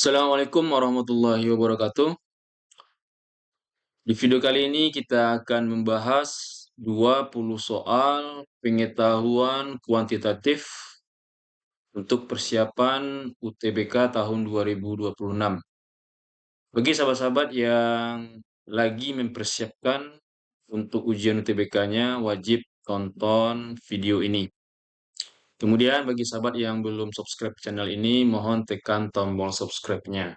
Assalamualaikum warahmatullahi wabarakatuh. Di video kali ini kita akan membahas 20 soal pengetahuan kuantitatif untuk persiapan UTBK tahun 2026. Bagi sahabat-sahabat yang lagi mempersiapkan untuk ujian UTBK-nya, wajib tonton video ini. Kemudian bagi sahabat yang belum subscribe channel ini, mohon tekan tombol subscribe-nya.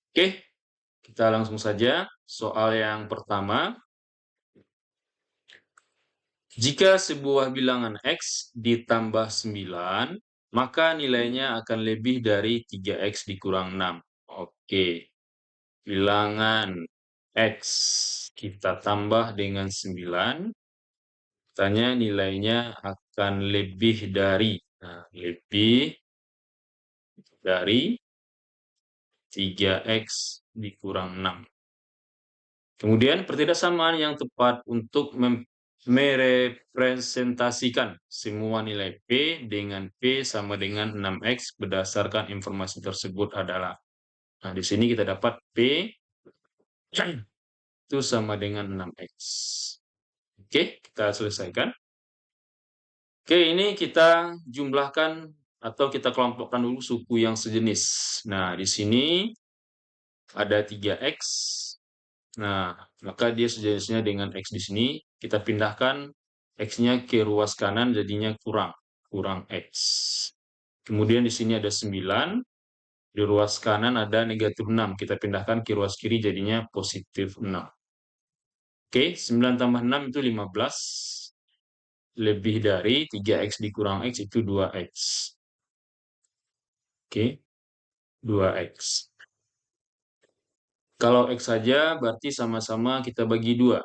Oke, kita langsung saja. Soal yang pertama, jika sebuah bilangan X ditambah 9, maka nilainya akan lebih dari 3X dikurang 6. Oke, bilangan X kita tambah dengan 9, katanya nilainya akan lebih dari, lebih dari 3X dikurang 6. Kemudian pertidaksamaan yang tepat untuk merepresentasikan semua nilai P dengan P sama dengan 6X berdasarkan informasi tersebut adalah. Nah, di sini kita dapat P itu sama dengan 6X. Oke, kita selesaikan. Oke, ini kita jumlahkan atau kita kelompokkan dulu suku yang sejenis. Nah, di sini ada 3X. Nah, maka dia sejenisnya dengan X di sini. Kita pindahkan X-nya ke ruas kanan jadinya kurang X. Kemudian di sini ada 9. Di ruas kanan ada negatif 6. Kita pindahkan ke ruas kiri jadinya positif 6. Oke, 9 tambah 6 itu 15. Lebih dari 3X dikurang X itu 2X. Oke, 2X. Kalau X saja berarti sama-sama kita bagi 2.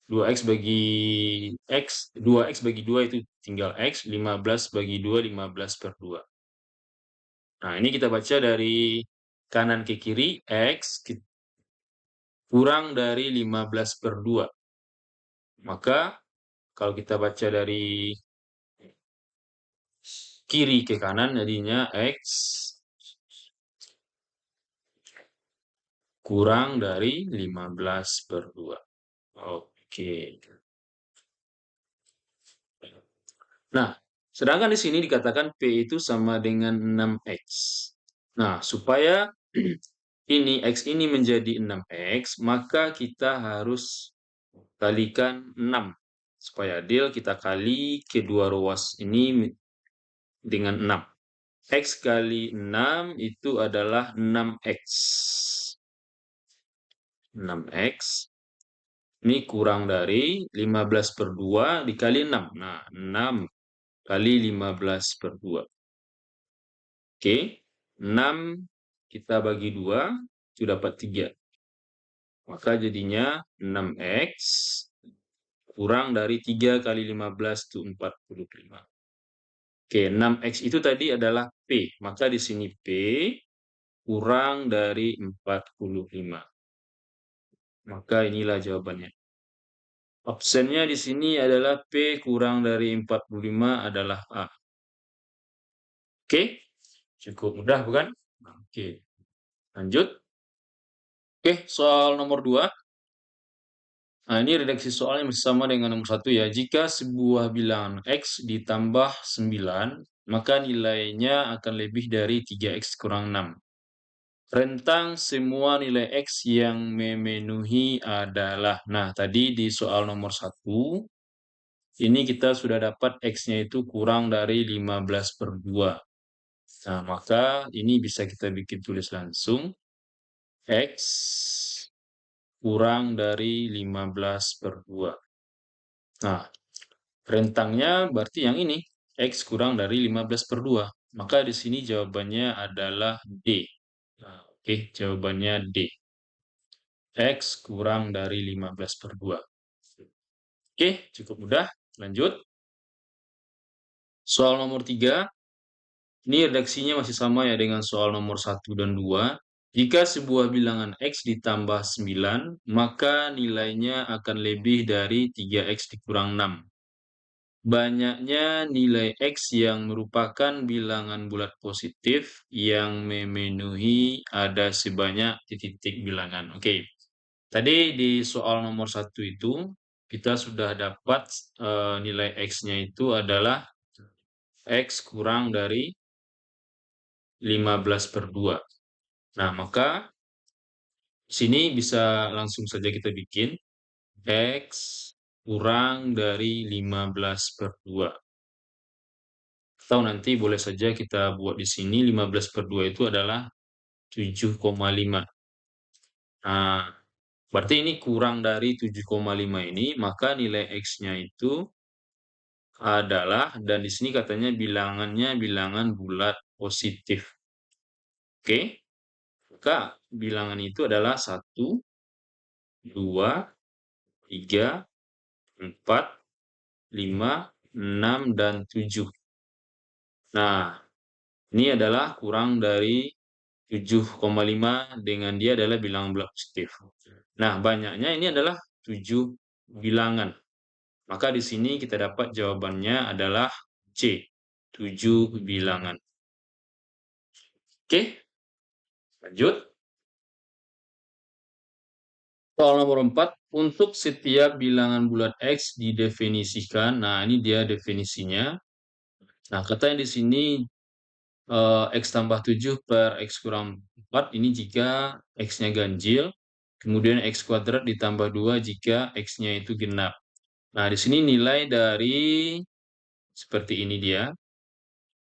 2X bagi X, 2X bagi 2 itu tinggal X, 15 bagi 2, 15/2. Nah, ini kita baca dari kanan ke kiri, X kurang dari 15/2. Maka, kalau kita baca dari kiri ke kanan, jadinya X kurang dari 15/2. Oke. Nah, sedangkan di sini dikatakan P itu sama dengan 6X. Nah, supaya ini X ini menjadi 6X, maka kita harus kalikan 6. Supaya adil, kita kali kedua ruas ini dengan 6. X kali 6 itu adalah 6X. 6X. Ini kurang dari 15/2 dikali 6. Nah, 6 kali 15/2. Oke, 6 kita bagi 2, itu dapat 3. Maka jadinya 6X kurang dari 3 kali 15 itu 45. Oke, 6X itu tadi adalah P. Maka di sini P kurang dari 45. Maka inilah jawabannya. Opsinya di sini adalah P kurang dari 45 adalah A. Oke, cukup mudah bukan? Oke, lanjut. Oke, soal nomor 2. Nah, ini redaksi soalnya masih sama dengan nomor 1 ya. Jika sebuah bilangan X ditambah 9, maka nilainya akan lebih dari 3X kurang 6. Rentang semua nilai X yang memenuhi adalah. Nah, tadi di soal nomor 1, ini kita sudah dapat X-nya itu kurang dari 15/2. Nah, maka ini bisa kita bikin tulis langsung. X kurang dari 15/2. Nah, rentangnya berarti yang ini, X kurang dari 15/2. Maka di sini jawabannya adalah D. Nah, oke, jawabannya D. X kurang dari 15/2. Oke, cukup mudah. Lanjut. Soal nomor 3. Ini redaksinya masih sama ya dengan soal nomor 1 dan 2. Jika sebuah bilangan X ditambah 9, maka nilainya akan lebih dari 3X dikurang 6. banyaknya nilai X yang merupakan bilangan bulat positif yang memenuhi ada sebanyak titik-titik bilangan. Oke, tadi di soal nomor 1 itu, kita sudah dapat nilai X-nya itu adalah X kurang dari 15/2. Nah, maka sini bisa langsung saja kita bikin X kurang dari 15/2. Atau nanti boleh saja kita buat di sini 15/2 itu adalah 7,5. Nah, berarti ini kurang dari 7,5 ini, maka nilai X-nya itu adalah, dan di sini katanya bilangannya bilangan bulat positif. Oke, maka bilangan itu adalah 1, 2, 3, 4, 5, 6, dan 7. Nah, ini adalah kurang dari 7,5 dengan dia adalah bilangan bulat positif. Nah, banyaknya ini adalah 7 bilangan. Maka di sini kita dapat jawabannya adalah C, 7 bilangan. Oke, lanjut. Soal nomor 4, untuk setiap bilangan bulat X didefinisikan. Nah, ini dia definisinya. Nah, katanya di sini X tambah 7 per X kurang 4 ini jika X-nya ganjil, kemudian X kuadrat ditambah 2 jika X-nya itu genap. Nah, di sini nilai dari seperti ini dia.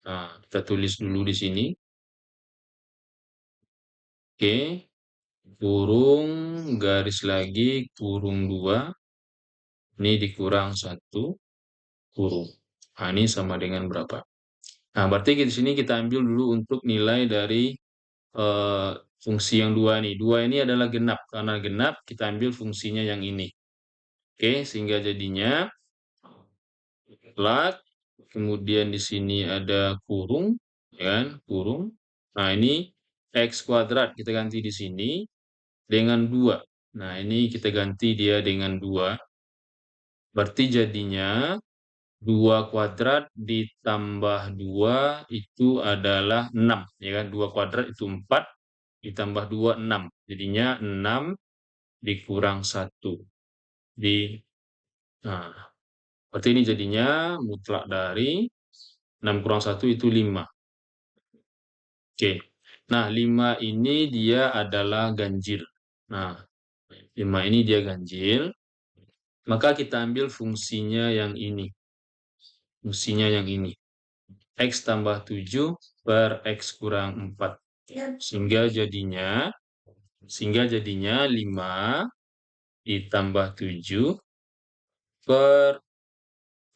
Nah, kita tulis dulu di sini. Oke, kurung, garis lagi, kurung 2. Ini dikurang 1, kurung. Nah, ini sama dengan berapa? Nah, berarti di sini kita ambil dulu untuk nilai dari eh, fungsi yang 2 nih. 2 ini adalah genap. Karena genap, kita ambil fungsinya yang ini. Oke, sehingga jadinya lat, kemudian di sini ada kurung, ya kan? Kurung. Nah, ini X kuadrat kita ganti di sini dengan 2. Nah, ini kita ganti dia dengan 2. Berarti jadinya 2 kuadrat ditambah 2 itu adalah 6. Ya kan? 2 kuadrat itu 4, ditambah 2, 6. Jadinya 6 dikurang 1. Nah, berarti ini jadinya mutlak dari 6 kurang 1 itu 5. Oke. Nah, 5 ini dia adalah ganjil. Nah, 5 ini dia ganjil. Maka kita ambil fungsinya yang ini. Fungsinya yang ini. X tambah 7 per X kurang 4. Sehingga jadinya 5 ditambah 7 per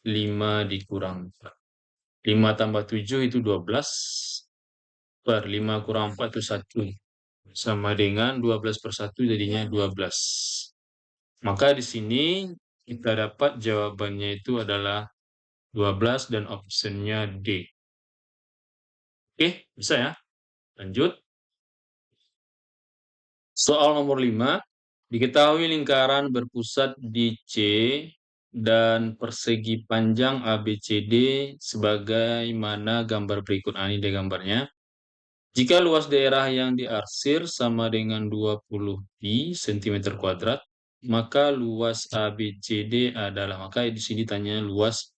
5 dikurang 4. 5 tambah 7 itu 12, per 5 kurang 4 itu 1. Sama dengan 12 per 1 jadinya 12. Maka di sini kita dapat jawabannya itu adalah 12 dan optionnya D. Oke, bisa ya? Lanjut. Soal nomor 5. Diketahui lingkaran berpusat di C dan persegi panjang ABCD sebagaimana gambar berikut. Ini dia gambarnya. Jika luas daerah yang diarsir sama dengan 20 pi cm kuadrat, maka luas ABCD adalah, maka di sini tanya luas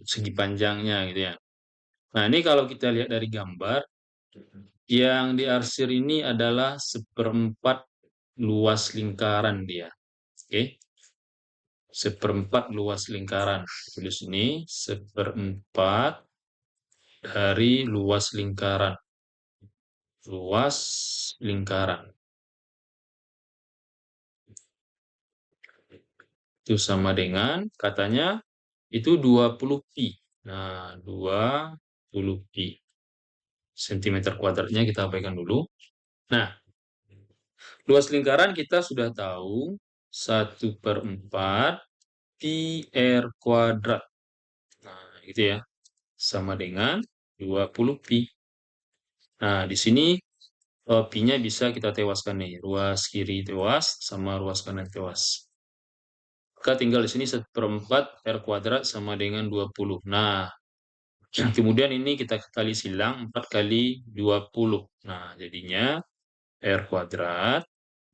segi panjangnya gitu ya. Nah, ini kalau kita lihat dari gambar, yang diarsir ini adalah seperempat luas lingkaran dia. Oke. Seperempat luas lingkaran. Tulis ini seperempat dari luas lingkaran. Luas lingkaran. Itu sama dengan, katanya, itu 20 pi. Nah, 20 pi. Cm kuadratnya kita abaikan dulu. Nah, luas lingkaran kita sudah tahu 1/4 pi r kuadrat. Nah, gitu ya. Sama dengan 20 pi. Nah, di sini pi-nya bisa kita tewaskan nih. Ruas kiri tewas sama ruas kanan tewas. Maka tinggal di sini 1/4 R kuadrat sama dengan 20. Nah, kemudian ini kita kali silang 4 kali 20. Nah, jadinya R kuadrat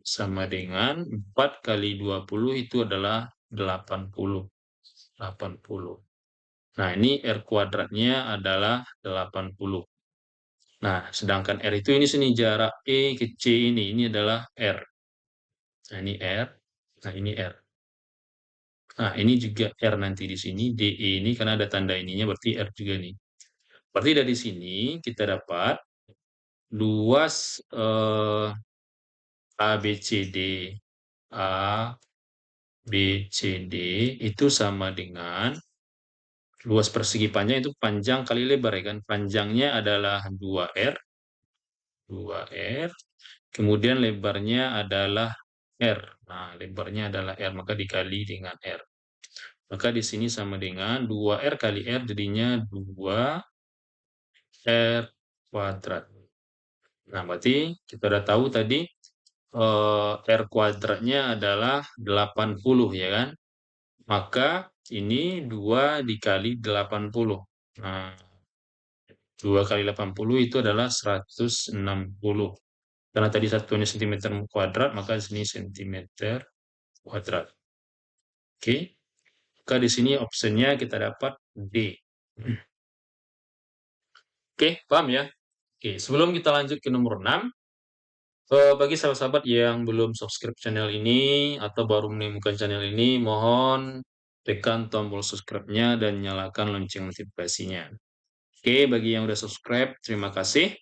sama dengan 4 kali 20 itu adalah 80. 80. Nah, ini R kuadratnya adalah 80. Nah, sedangkan R itu ini sini jarak E ke C ini adalah R. Nah, ini R. Nah, ini R. Nah, ini juga R nanti di sini, DE ini karena ada tanda ininya berarti R juga nih. Berarti dari sini kita dapat luas ABCD ABCD itu sama dengan luas persegi panjang itu panjang kali lebar ya kan. Panjangnya adalah 2R, 2R. Kemudian lebarnya adalah R. Nah, lebarnya adalah R, maka dikali dengan R. Maka di sini sama dengan 2R kali R jadinya 2R kuadrat. Nah, berarti kita udah tahu tadi R kuadratnya adalah 80 ya kan? Maka ini 2 dikali 80. Nah, 2 kali 80 itu adalah 160. Karena tadi satunya cm kuadrat, maka di sini cm kuadrat. Oke. Maka di sini optionnya kita dapat D. Oke, paham ya? Oke, sebelum kita lanjut ke nomor 6, bagi sahabat-sahabat yang belum subscribe channel ini atau baru menemukan channel ini, mohon tekan tombol subscribe-nya dan nyalakan lonceng notifikasinya. Oke, bagi yang udah subscribe, terima kasih.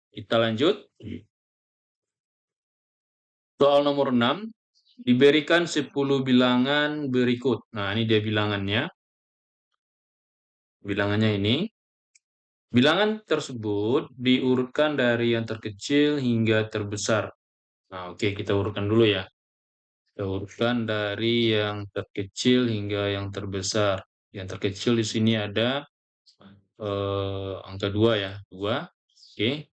Kita lanjut. Soal nomor 6, diberikan 10 bilangan berikut. Nah, ini dia bilangannya. Bilangannya ini. Bilangan tersebut diurutkan dari yang terkecil hingga terbesar. Nah, oke, kita urutkan dulu ya. Kita urutkan dari yang terkecil hingga yang terbesar. Yang terkecil di sini ada angka 2 ya. 2. Oke.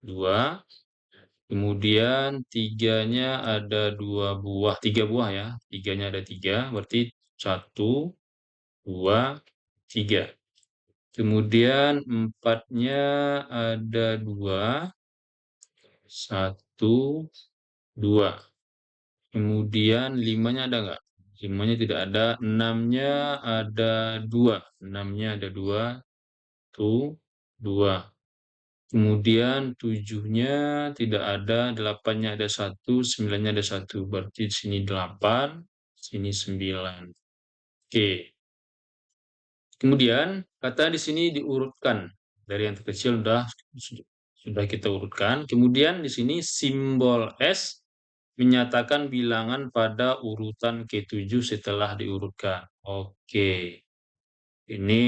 2. Kemudian tiganya ada 2 buah. 3 buah ya. Tiganya ada 3. Berarti 1, 2, 3. Kemudian 4-nya ada 2. 1, 2. Kemudian 5-nya ada nggak? 5-nya tidak ada. 6-nya ada 2. 6-nya ada 2. Tuh, 2. Kemudian 7-nya tidak ada. 8-nya ada 1. 9-nya ada 1. Berarti di sini 8. Sini 9. Oke. Kemudian kata di sini diurutkan. Dari yang terkecil sudah kita urutkan. Kemudian di sini simbol S menyatakan bilangan pada urutan ke-7 setelah diurutkan. Oke. Ini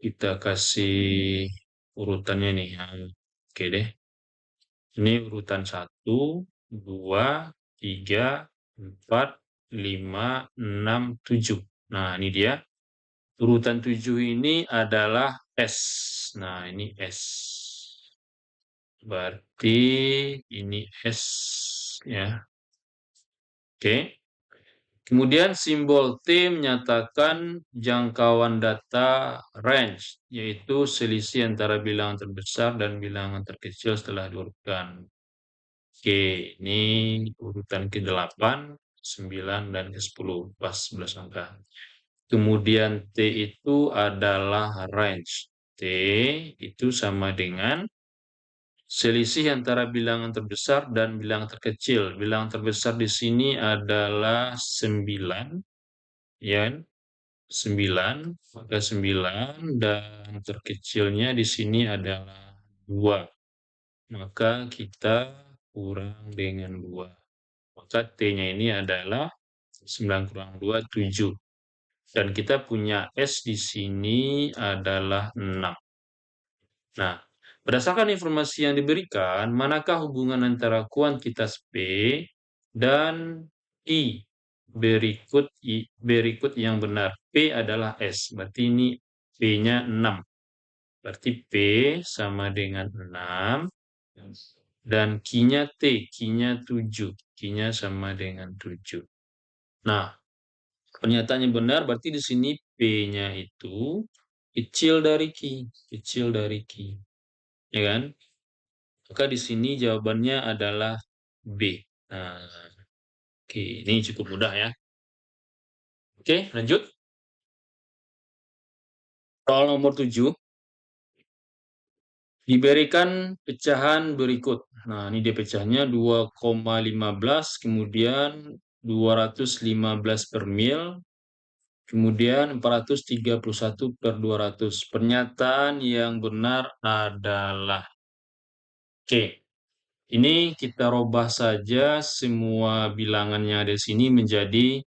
kita kasih urutannya nih. Oke deh. Ini urutan 1, 2, 3, 4, 5, 6, 7. Nah, ini dia. Urutan 7 ini adalah S. Nah, ini S. Berarti ini S ya. Oke. Kemudian simbol T menyatakan jangkauan data range, yaitu selisih antara bilangan terbesar dan bilangan terkecil setelah diurutkan. Oke, ini urutan ke-8, 9, dan ke-10, pas 11 angka. Kemudian T itu adalah range. T itu sama dengan selisih antara bilangan terbesar dan bilangan terkecil. Bilangan terbesar di sini adalah 9, ya. 9, maka 9 dan terkecilnya di sini adalah 2. Maka kita kurang dengan 2. Maka T-nya ini adalah 9 kurang 2, 7. Dan kita punya S di sini adalah 6. Nah, berdasarkan informasi yang diberikan, manakah hubungan antara kuantitas P dan I berikut yang benar? P adalah S, berarti ini P-nya 6. Berarti P sama dengan 6. dan Q-nya T, Q-nya 7. Q-nya sama dengan 7. Nah, pernyataan yang benar berarti di sini P-nya itu kecil dari Q, kecil dari Q. Ya kan? Maka di sini jawabannya adalah B. Nah, oke, ini cukup mudah ya. Oke, lanjut. Soal nomor 7. Diberikan pecahan berikut. Nah, ini dia pecahnya 2,15, kemudian 215 per mil, kemudian 431 per 200. Pernyataan yang benar adalah oke. Ini kita robah saja semua bilangan yang ada di sini menjadi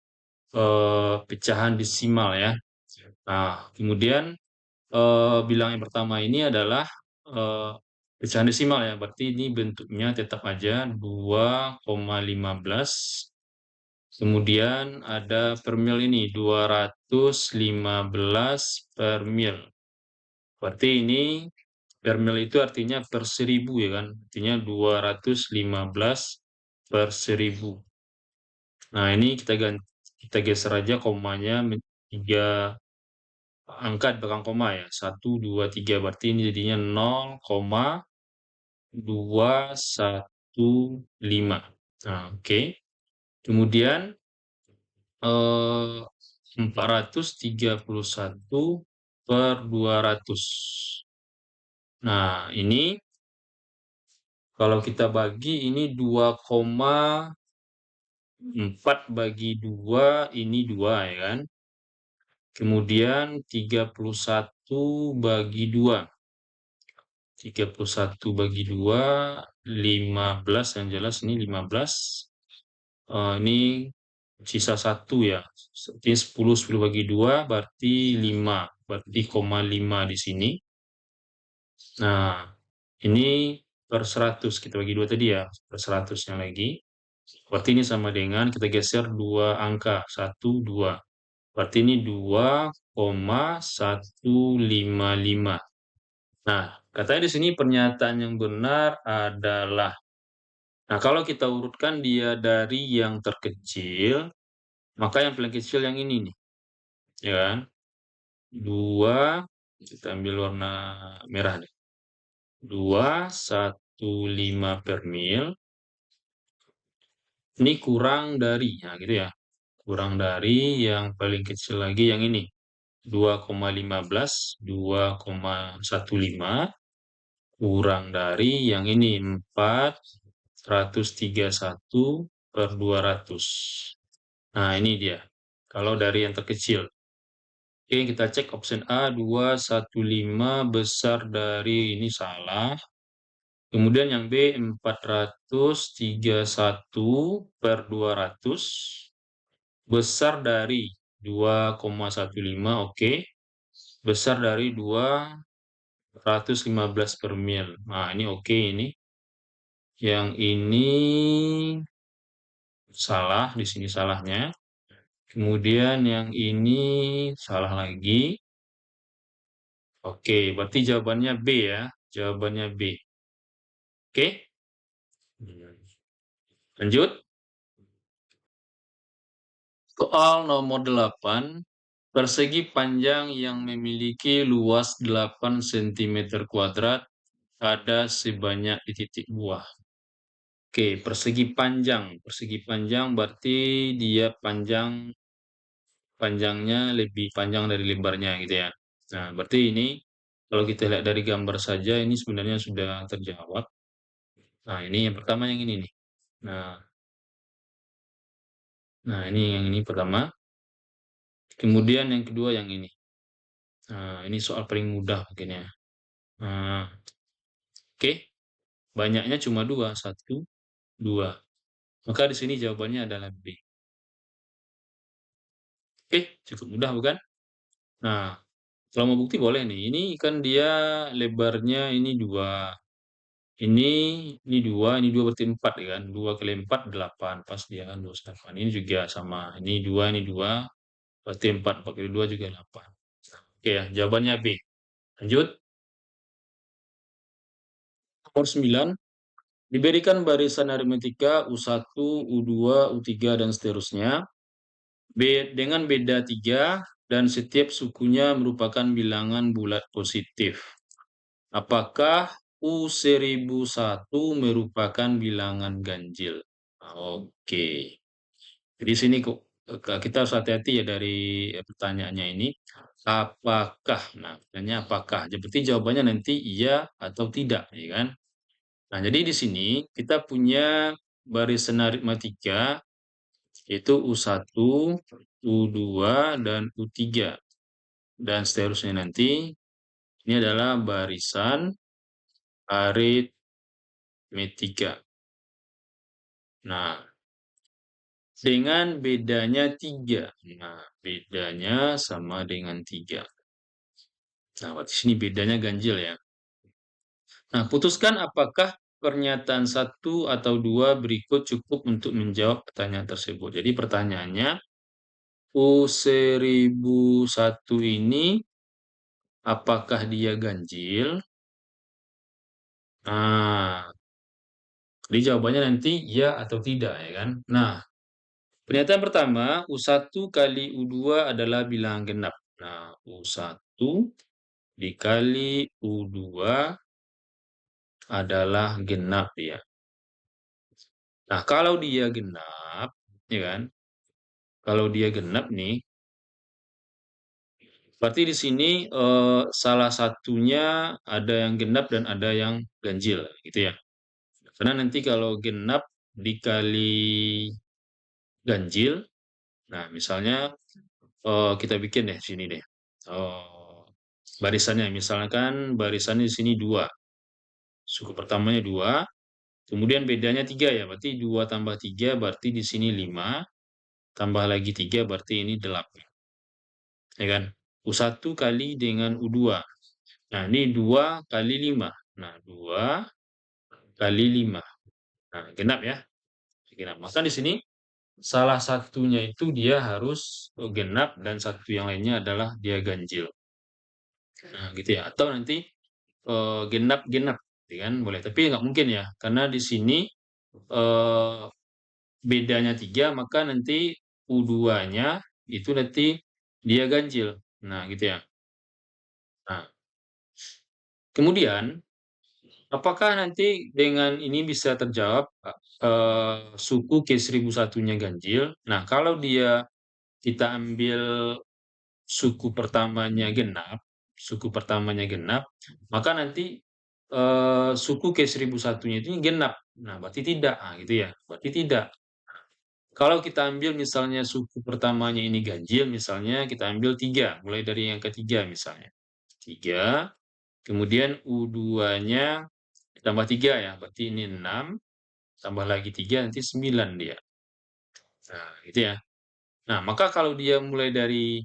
pecahan desimal ya. Nah, kemudian bilang yang pertama ini adalah eh, pecahan desimal ya, berarti ini bentuknya tetap aja 2,15. Kemudian ada per mil ini 215 per mil. Berarti ini per mil itu artinya per 1000 ya kan? Artinya 215 per 1000. Nah, ini kita geser aja komanya tiga angka di belakang koma ya. 1, 2, 3. Berarti ini jadinya 0,215. Nah, oke. Kemudian 431 per 200. Nah, ini kalau kita bagi ini 2,4 bagi 2 ini 2 ya kan. Kemudian 31 bagi 2. 31 bagi 2, 15 yang jelas ini 15. Ini sisa 1 ya. Ini 10 bagi 2 berarti 5. Berarti 0,5 di sini. Nah, ini per 100 kita bagi 2 tadi ya, per 100 yang lagi. Berarti ini sama dengan kita geser 2 angka, 1, 2. Berarti ini 2,155. Nah, katanya di sini pernyataan yang benar adalah, nah kalau kita urutkan dia dari yang terkecil, maka yang paling kecil yang ini nih, ya kan? 2, kita ambil warna merah deh. 215 per mil, ini kurang dari, nah gitu ya. Kurang dari yang paling kecil lagi yang ini, 2,15, 2,15 kurang dari yang ini 431 per 200. Nah, ini dia. Kalau dari yang terkecil. Oke, kita cek option A 215 besar dari ini salah. Kemudian yang B 431 per 200 besar dari 2,15, oke. Besar dari 215 per mil. Nah, ini oke ini. Yang ini salah, di sini salahnya. Kemudian yang ini salah lagi. Oke, berarti jawabannya B ya. Jawabannya B. Oke. Lanjut. Soal nomor 8. Persegi panjang yang memiliki luas 8 cm kuadrat ada sebanyak di titik buah. Oke, persegi panjang. Persegi panjang berarti dia panjangnya lebih panjang dari lebarnya gitu ya. Nah, berarti ini kalau kita lihat dari gambar saja ini sebenarnya sudah terjawab. Nah, ini yang pertama yang ini nih. Nah, ini yang ini pertama. Kemudian yang kedua yang ini. Nah, ini soal paling mudah mungkin ya. Nah, oke. Banyaknya cuma dua, 1, 2. Maka di sini jawabannya adalah B. Oke, cukup mudah bukan? Nah, kalau mau bukti boleh nih. Ini kan dia lebarnya ini 2. Ini 2 berarti 4 ya kan. 2 kali 4, 8. Pas dia kan 28. Ini juga sama. Ini 2, berarti 4. 4 kali 2 juga 8. Oke ya, jawabannya B. Lanjut. Nomor 9. Diberikan barisan aritmetika U1, U2, U3, dan seterusnya. Dengan beda 3 dan setiap sukunya merupakan bilangan bulat positif. Apakah U1001 merupakan bilangan ganjil? Oke. Di sini kok kita harus hati-hati ya dari pertanyaannya ini. Apakah? Nah, pertanyaannya apakah? Berarti jawabannya nanti iya atau tidak, ya kan? Nah, jadi di sini kita punya barisan aritmatika yaitu U1, U2, dan U3. Dan seterusnya nanti, ini adalah barisan aritmetika. Nah, dengan bedanya 3. Nah, bedanya sama dengan 3. Nah, di sini bedanya ganjil ya. Nah, putuskan apakah pernyataan 1 atau 2 berikut cukup untuk menjawab pertanyaan tersebut. Jadi pertanyaannya, U1001 ini apakah dia ganjil? Nah, jadi jawabannya nanti ya atau tidak ya kan. Nah, pernyataan pertama, U1 kali U2 adalah bilangan genap. Nah, U1 dikali U2 adalah genap ya. Nah, kalau dia genap, ya kan? Kalau dia genap nih, berarti di sini salah satunya ada yang genap dan ada yang ganjil, gitu ya. Karena nanti kalau genap dikali ganjil, nah misalnya kita bikin deh sini deh barisannya. Misalkan barisannya di sini 2, suku pertamanya 2, kemudian bedanya 3 ya, berarti 2 tambah 3 berarti di sini 5, tambah lagi 3 berarti ini 8. Ya kan? U1 kali dengan U2. Nah, ini 2 kali 5. Nah, 2 kali 5. Nah, genap ya. Genap. Maka di sini salah satunya itu dia harus genap dan satu yang lainnya adalah dia ganjil. Nah, gitu ya. Atau nanti genap-genap, gitu kan? Boleh. Tapi nggak mungkin ya, karena di sini eh, bedanya 3, maka nanti U2-nya itu nanti dia ganjil. Nah, gitu ya. Nah, kemudian apakah nanti dengan ini bisa terjawab suku K1001-nya ganjil? Nah, kalau dia kita ambil suku pertamanya genap, maka nanti suku K1001-nya itu genap. Nah, berarti tidak. Nah, gitu ya. Berarti tidak. Kalau kita ambil misalnya suku pertamanya ini ganjil, misalnya kita ambil 3, mulai dari yang ketiga misalnya. 3, kemudian U2-nya tambah 3 ya, berarti ini 6, tambah lagi 3 nanti 9 dia. Nah, gitu ya. Nah, maka kalau dia mulai dari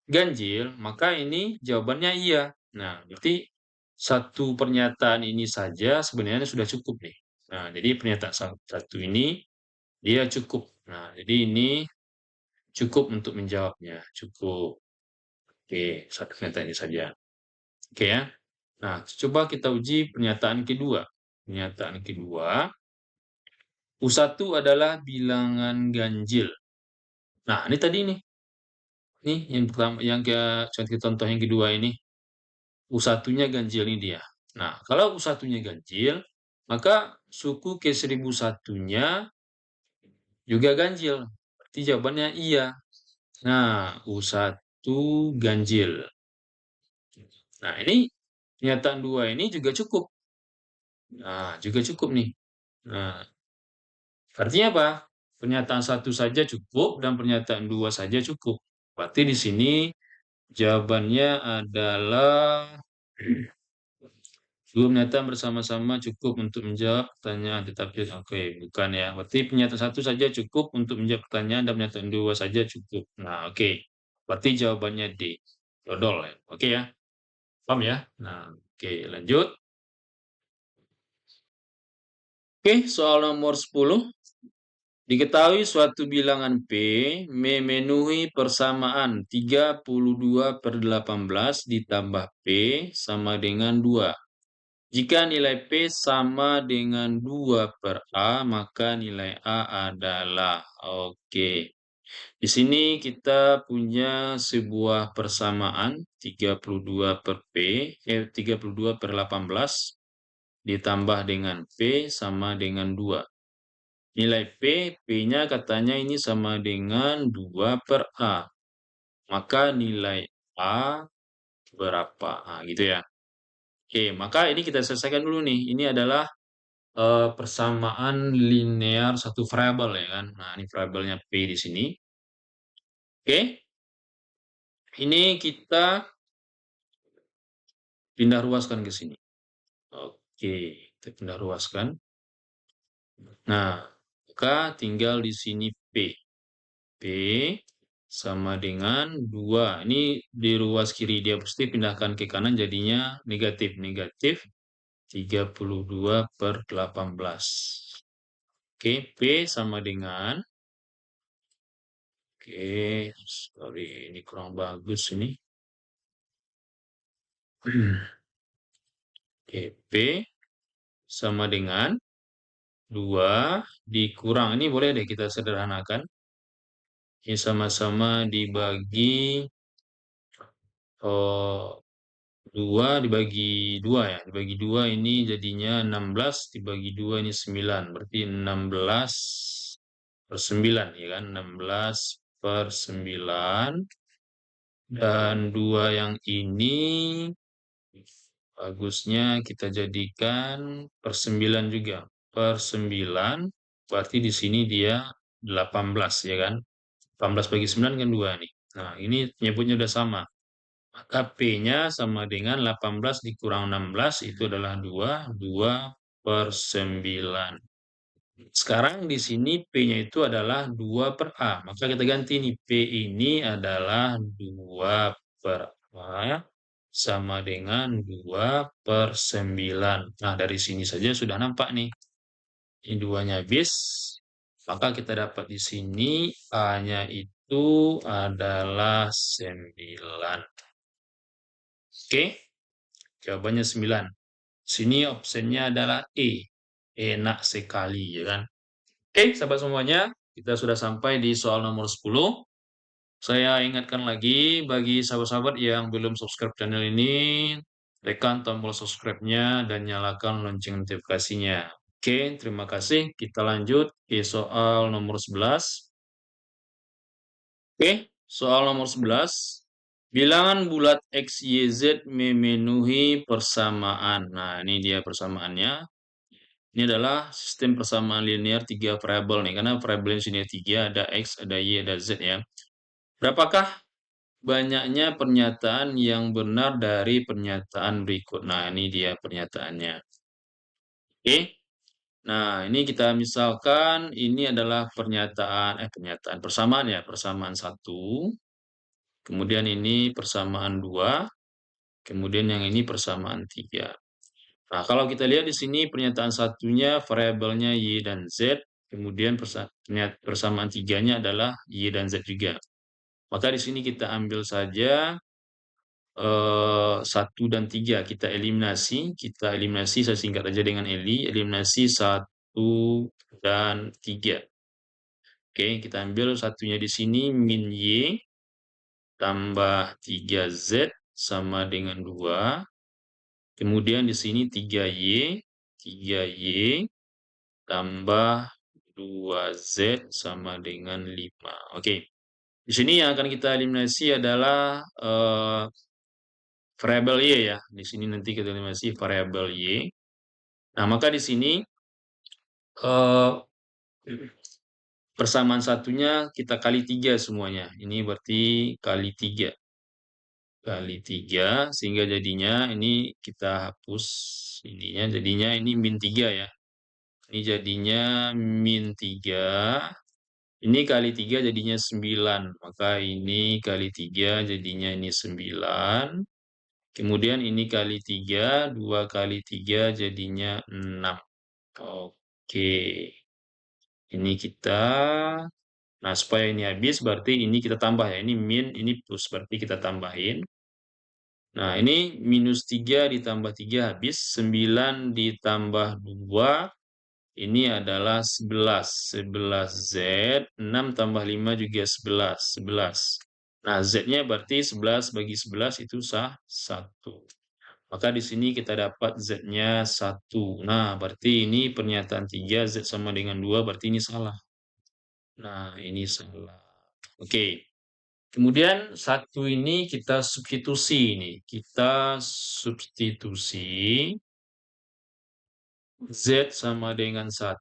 ganjil, maka ini jawabannya iya. Nah, berarti satu pernyataan ini saja sebenarnya sudah cukup nih. Nah, jadi pernyataan satu ini dia cukup. Nah, jadi ini cukup untuk menjawabnya. Cukup. Oke, satu pernyataan ini saja. Oke ya. Nah, coba kita uji pernyataan kedua. Pernyataan kedua, U1 adalah bilangan ganjil. Nah, ini tadi nih. Nih yang pertama, contoh yang kedua ini. U1-nya ganjil ini dia. Nah, kalau U1-nya ganjil, maka suku K1001-nya juga ganjil. Berarti jawabannya iya. Nah, U1 ganjil. Nah, ini pernyataan 2 ini juga cukup. Nah, juga cukup nih. Nah, artinya apa? Pernyataan 1 saja cukup dan pernyataan 2 saja cukup. Berarti di sini jawabannya adalah dua pernyataan bersama-sama cukup untuk menjawab pertanyaan, tetapi oke, bukan ya. Berarti pernyataan 1 saja cukup untuk menjawab pertanyaan dan pernyataan 2 saja cukup. Nah, oke. Berarti jawabannya D. Dodol ya. Oke ya. Paham ya? Nah, oke, lanjut. Oke, soal nomor 10. Diketahui suatu bilangan P memenuhi persamaan 32/18 ditambah P sama dengan 2. Jika nilai P sama dengan 2 per A, maka nilai A adalah. Oke. Di sini kita punya sebuah persamaan 32 per P, 32 per 18 ditambah dengan P sama dengan 2. Nilai P-nya katanya ini sama dengan 2 per A. Maka nilai A berapa? Nah, gitu ya. Oke, maka ini kita selesaikan dulu nih. Ini adalah persamaan linear satu variabel ya kan. Nah, ini variabelnya P di sini. Oke, ini kita pindah ruaskan ke sini. Oke, kita pindah ruaskan. Nah, maka tinggal di sini P. P sama dengan 2. Ini di ruas kiri dia positif, pindahkan ke kanan jadinya negatif. Negatif 32 per 18. Oke, P sama dengan. Oke, sorry, ini kurang bagus ini. Oke, P sama dengan 2 dikurang. Ini boleh deh kita sederhanakan. Ini sama-sama dibagi 2 dibagi 2 ya. Dibagi 2 ini jadinya 16, dibagi 2 ini 9. Berarti 16 per 9 ya kan. 16 per 9. Dan 2 yang ini bagusnya kita jadikan per 9 juga. Per 9 berarti di sini dia 18 ya kan. 18 bagi 9 kan 2 nih. Nah, ini nyebutnya udah sama. Maka P-nya sama dengan 18 dikurang 16 itu adalah 2, 2 per 9. Sekarang di sini P-nya itu adalah 2 per A. Maka kita ganti nih, P ini adalah 2 per A sama dengan 2 per 9. Nah, dari sini saja sudah nampak nih. Ini 2-nya habis. Maka kita dapat di sini A-nya itu adalah 9. Oke, jawabannya 9. Sini opsinya adalah E. Enak sekali, ya kan? Oke, sahabat semuanya, kita sudah sampai di soal nomor 10. Saya ingatkan lagi bagi sahabat-sahabat yang belum subscribe channel ini, tekan tombol subscribe-nya dan nyalakan lonceng notifikasinya. Oke, terima kasih. Kita lanjut ke soal nomor 11. Oke, soal nomor 11. Bilangan bulat X, Y, Z memenuhi persamaan. Nah, ini dia persamaannya. Ini adalah sistem persamaan linear 3 variabel nih. Karena variabel di sini 3, ada X, ada Y, ada Z ya. Berapakah banyaknya pernyataan yang benar dari pernyataan berikut? Nah, ini dia pernyataannya. Oke. Nah, ini kita misalkan ini adalah pernyataan persamaan ya, persamaan 1. Kemudian ini persamaan 2. Kemudian yang ini persamaan 3. Nah, kalau kita lihat di sini pernyataan satunya variabelnya Y dan Z, kemudian persamaan 3-nya adalah Y dan Z juga. Maka di sini kita ambil saja 1 dan 3, kita eliminasi, saya singkat aja dengan eliminasi 1 dan 3. Oke, kita ambil satunya di sini min Y tambah 3Z sama dengan 2. Kemudian di sini 3Y tambah 2Z sama dengan 5. Oke. Di sini yang akan kita eliminasi adalah variabel Y ya. Di sini nanti kita eliminasi variabel Y. Nah, maka di sini eh, persamaan satunya kita kali 3 semuanya. Ini berarti kali 3. Kali 3, sehingga jadinya ini kita hapus ininya, jadinya ini min 3 ya. Ini jadinya min 3. Ini kali 3 jadinya 9. Maka ini kali 3 jadinya ini 9. Kemudian ini kali 3, 2 kali 3 jadinya 6. Oke. Ini kita. Nah, supaya ini habis berarti ini kita tambah ya. Ini min, ini plus. Berarti kita tambahin. Nah, ini minus 3 ditambah 3 habis, 9 ditambah 2, ini adalah 11. 11Z, 6 tambah 5 juga 11. 11. Nah, Z-nya berarti 11 bagi 11 itu sah 1. Maka di sini kita dapat Z-nya 1. Nah, berarti ini pernyataan 3, Z sama dengan 2, berarti ini salah. Nah, ini salah. Oke. Kemudian satu ini kita substitusi ini. Kita substitusi Z sama dengan 1,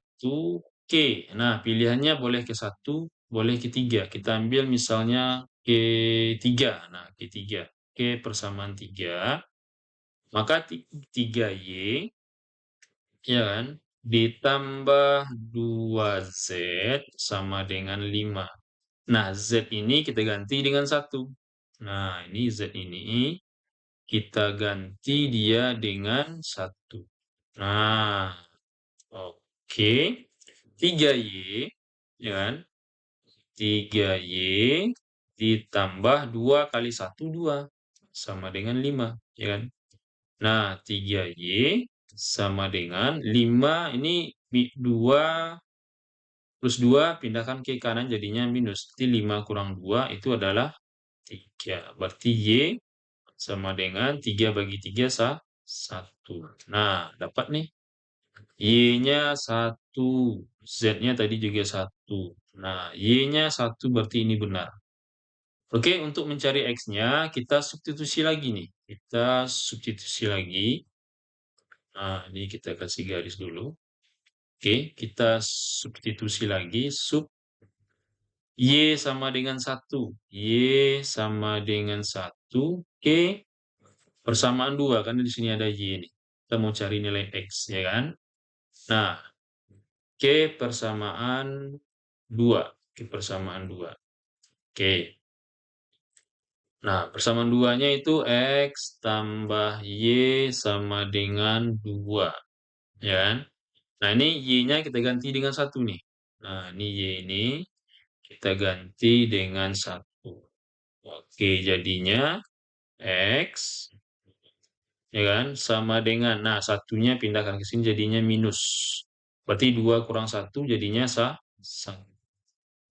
K. Nah, pilihannya boleh ke 1, boleh ke 3. Kita ambil misalnya K3. Nah, K3. K persamaan 3. Maka 3Y, ya kan, ditambah 2Z sama dengan 5. Nah, Z ini kita ganti dengan 1. Nah, ini Z ini kita ganti dia dengan 1. Nah, oke. 3Y, ya kan? 3Y ditambah 2 kali 1, 2. Sama dengan 5, ya kan? Nah, 3Y sama dengan 5, ini 2 plus 2 pindahkan ke kanan jadinya minus. Jadi 5 kurang 2 itu adalah 3. Berarti Y sama dengan 3 bagi 3 1. Nah, dapat nih. Y-nya 1. Z-nya tadi juga 1. Nah, Y-nya 1 berarti ini benar. Oke, untuk mencari X-nya kita substitusi lagi nih. Kita substitusi lagi. Nah, ini kita kasih garis dulu. Oke, kita substitusi lagi. Sub Y sama dengan 1. Y sama dengan 1. Oke, persamaan 2. Karena di sini ada Y nih. Kita mau cari nilai X, ya kan? Nah, K persamaan 2. K persamaan 2. Oke. Nah, persamaan 2-nya itu X tambah Y sama dengan 2. Ya kan? Nah, ini Y-nya kita ganti dengan 1 nih. Nah, ini Y ini kita ganti dengan 1. Oke, jadinya X, ya kan, sama dengan, nah, satunya pindahkan ke sini jadinya minus. Berarti 2 kurang 1 jadinya 1.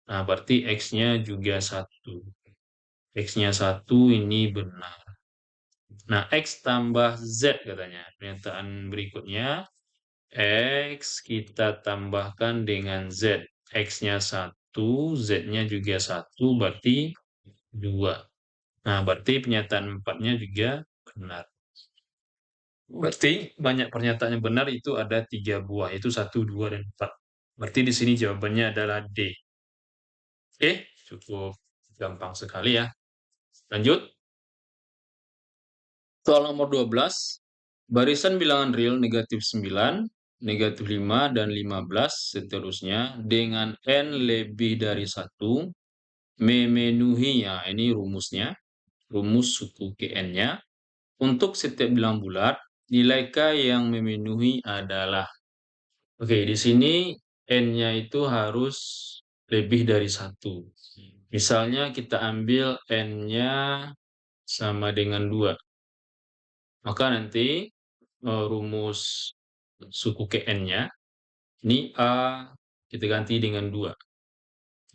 Nah, berarti X-nya juga 1. X-nya 1 ini benar. Nah, X tambah Z katanya. Pernyataan berikutnya, X kita tambahkan dengan Z. X-nya 1, Z-nya juga 1, berarti 2. Nah, berarti pernyataan 4-nya juga benar. Berarti banyak pernyataan yang benar itu ada 3 buah, yaitu 1, 2, dan 4. Berarti di sini jawabannya adalah D. Oke, cukup gampang sekali ya. Lanjut. Soal nomor 12, barisan bilangan real negatif 9, negatif 5, dan 15 seterusnya dengan N lebih dari 1 memenuhi, ya ini rumusnya, rumus suku Kn-nya. Untuk setiap bilang bulat, nilai K yang memenuhi adalah, oke, di sini N-nya itu harus lebih dari 1. Misalnya kita ambil N-nya sama dengan 2. Maka nanti rumus suku Kn-nya, ini A kita ganti dengan 2.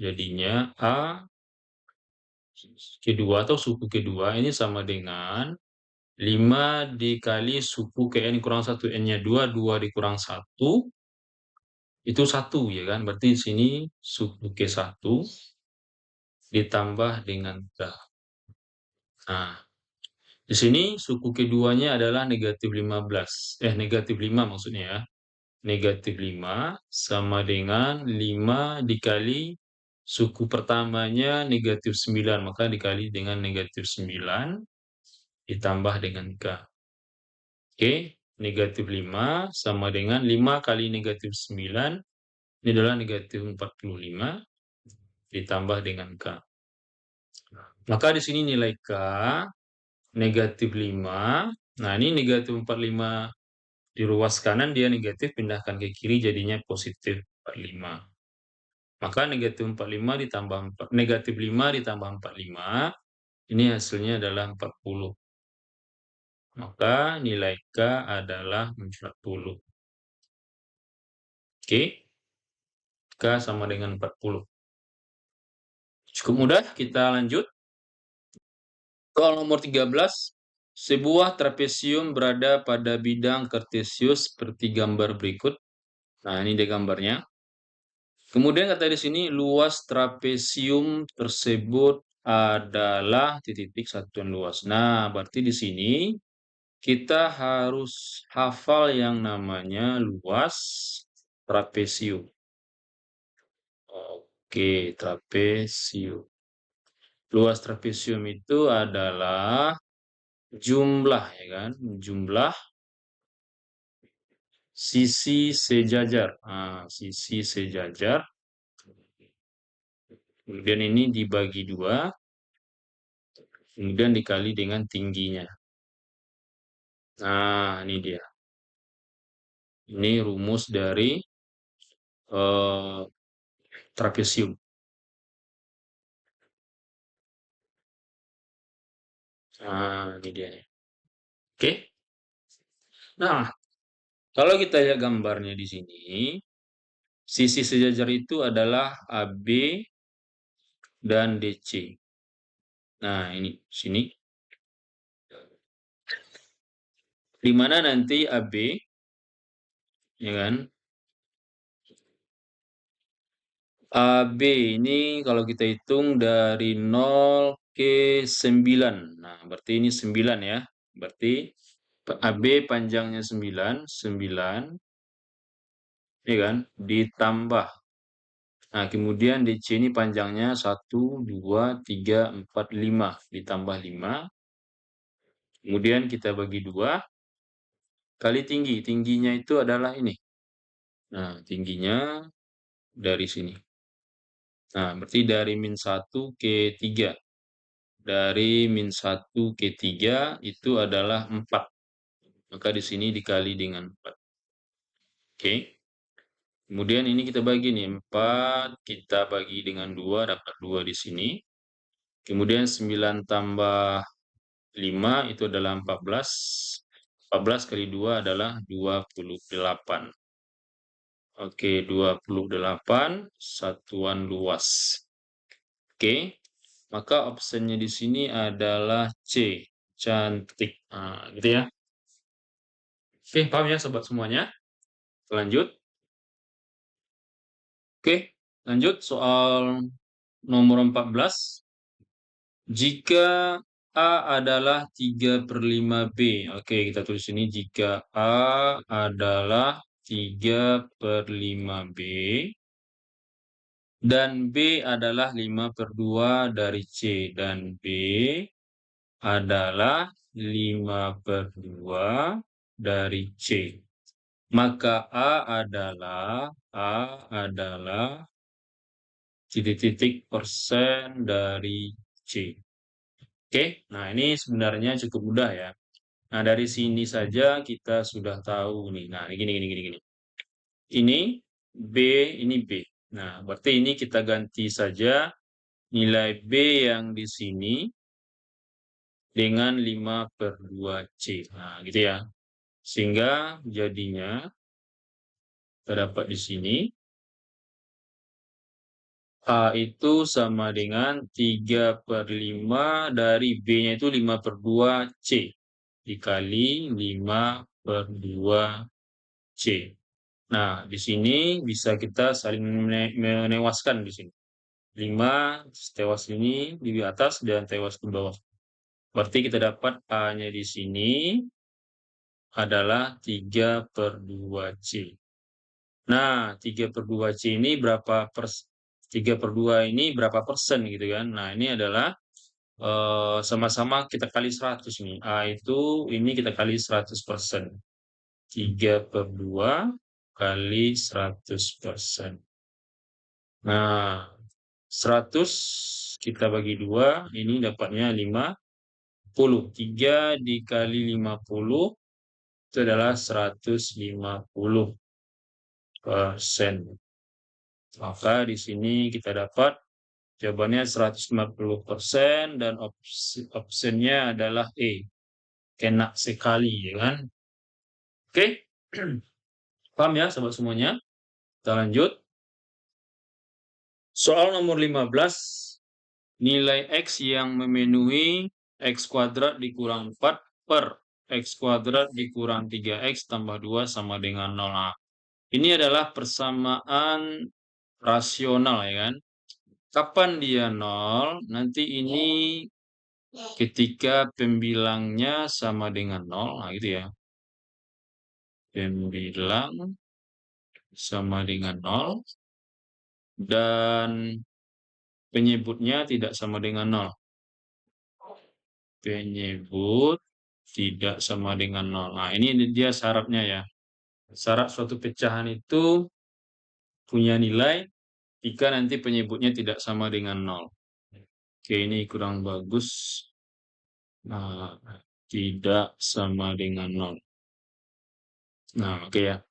Jadinya A kedua atau suku kedua ini sama dengan 5 dikali suku Kn kurang 1. N-nya 2, 2 dikurang 1, itu 1, ya kan? Berarti di sini suku K1 ditambah dengan K. Nah, di sini suku keduanya adalah negatif 15. Negatif 5 maksudnya ya. Negatif 5 sama dengan 5 dikali suku pertamanya negatif 9. Maka dikali dengan negatif 9 ditambah dengan K. Oke, negatif 5 sama dengan 5 kali negatif 9. Ini adalah negatif 45 ditambah dengan K. Maka di sini nilai K negatif 5. Nah, ini negatif 45 di ruas kanan dia negatif, pindahkan ke kiri jadinya positif 45. Maka negatif 45 ditambah 4, negatif 5 ditambah 45, ini hasilnya adalah 40. Maka nilai K adalah 40. Oke, K sama dengan 40. Cukup mudah, kita lanjut. Soal nomor 13. Sebuah trapesium berada pada bidang kartesius seperti gambar berikut. Nah, ini dia gambarnya. Kemudian kata di sini luas trapesium tersebut adalah titik-titik satuan luas. Nah, berarti di sini kita harus hafal yang namanya luas trapesium. Oke, trapesium. Luas trapesium itu adalah jumlah, ya kan? Jumlah sisi sejajar. Nah, sisi sejajar. Kemudian ini dibagi dua, kemudian dikali dengan tingginya. Nah, ini dia. Ini rumus dari eh, trapesium. Nah, ini dia nih. Oke. Nah, kalau kita lihat gambarnya di sini, sisi sejajar itu adalah AB dan DC. Nah, ini sini. Di mana nanti AB, ya kan? AB ini kalau kita hitung dari 0 ke 9. Nah, berarti ini 9 ya. Berarti AB panjangnya 9, 9, ya kan? Ditambah. Nah, kemudian DC ini panjangnya 1, 2, 3, 4, 5. Ditambah 5. Kemudian kita bagi 2. Kali tinggi. Tingginya itu adalah ini. Nah, tingginya dari sini. Nah, berarti dari min 1 ke 3. Dari min 1 ke 3 itu adalah 4. Maka di sini dikali dengan 4. Oke. Kemudian ini kita bagi nih. 4 kita bagi dengan 2, dapat 2 di sini. Kemudian 9 tambah 5 itu adalah 14. 14 kali 2 adalah 28. Oke, 28 satuan luas. Oke, maka optionnya di sini adalah C, cantik. Nah, gitu ya. Oke, paham ya sobat semuanya? Lanjut. Oke, lanjut soal nomor 14. Jika A adalah 3/5 B. Oke, kita tulis ini jika A adalah 3/5 B dan B adalah 5/2 dari C dan B adalah 5/2 dari C. Maka A adalah titik-titik persen dari C. Oke, nah ini sebenarnya cukup mudah ya. Nah, dari sini saja kita sudah tahu nih. Nah, gini, gini, gini, gini. Ini B, ini B. Nah, berarti ini kita ganti saja nilai B yang di sini dengan 5/2 C. Nah, gitu ya. Sehingga jadinya kita dapat di sini A itu sama dengan 3/5 dari B-nya itu 5/2 C dikali 5/2 C. Nah, di sini bisa kita saling menewaskan di sini. 5 tewas ini di atas dan tewas di bawah. Berarti kita dapat A-nya di sini adalah 3/2 C. Nah, 3/2 C ini 3/2 ini berapa persen gitu kan. Nah, ini adalah sama-sama kita kali 100 nih. A itu ini kita kali 100%. 3/2 kali 100%. Nah, 100 kita bagi 2, ini dapatnya 50. 3 dikali 50 itu adalah 150%. Maka di sini kita dapat jawabannya 150% dan opsinya adalah E. Enak sekali, ya kan? Oke, paham ya sobat semuanya? Kita lanjut. Soal nomor 15, nilai X yang memenuhi X kuadrat dikurang 4 per X kuadrat dikurang 3X tambah 2 sama dengan 0. Nah, ini adalah persamaan rasional, ya kan? Kapan dia 0? Nanti ini ketika pembilangnya sama dengan 0, nah gitu ya. Pembilang sama dengan 0 dan penyebutnya tidak sama dengan 0. Penyebut tidak sama dengan 0. Nah, ini dia syaratnya ya. Syarat suatu pecahan itu punya nilai jika nanti penyebutnya tidak sama dengan 0. Oke, ini kurang bagus. Nah, tidak sama dengan 0. Nah, oke ya.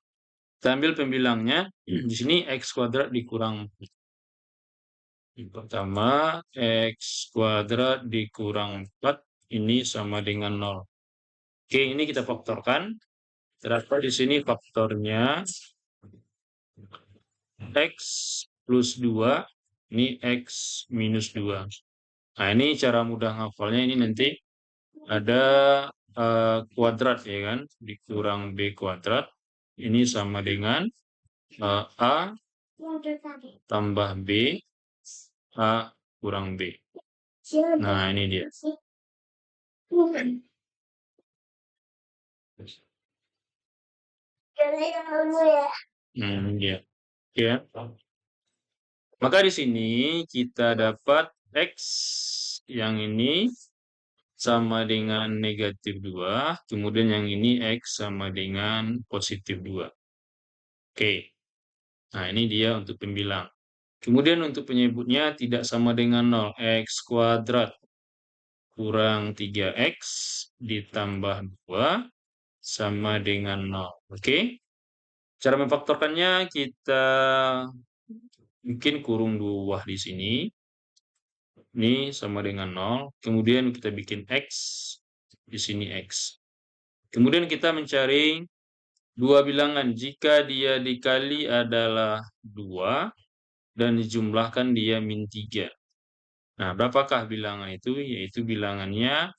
Kita ambil pembilangnya. Di sini X kuadrat dikurang. Yang pertama, X kuadrat dikurang 4. Ini sama dengan 0. Oke, ini kita faktorkan. Terdapat di sini faktornya X plus 2. Ini X minus 2. Nah, ini cara mudah ngafalnya. Ini nanti ada kuadrat, ya kan? Dikurang B kuadrat. Ini sama dengan A tambah B, A kurang B. Nah, ini dia. Ya. Ya. Maka di sini kita dapat X yang ini sama dengan negatif 2, kemudian yang ini X sama dengan positif 2. Oke. Nah, ini dia untuk pembilang. Kemudian untuk penyebutnya tidak sama dengan 0. X kuadrat kurang 3X ditambah 2 sama dengan 0. Oke. Cara memfaktorkannya kita mungkin kurung 2 di sini. Ini sama dengan 0. Kemudian kita bikin X. Di sini X. Kemudian kita mencari dua bilangan. Jika dia dikali adalah 2 dan dijumlahkan dia min 3. Nah, berapakah bilangan itu? Yaitu bilangannya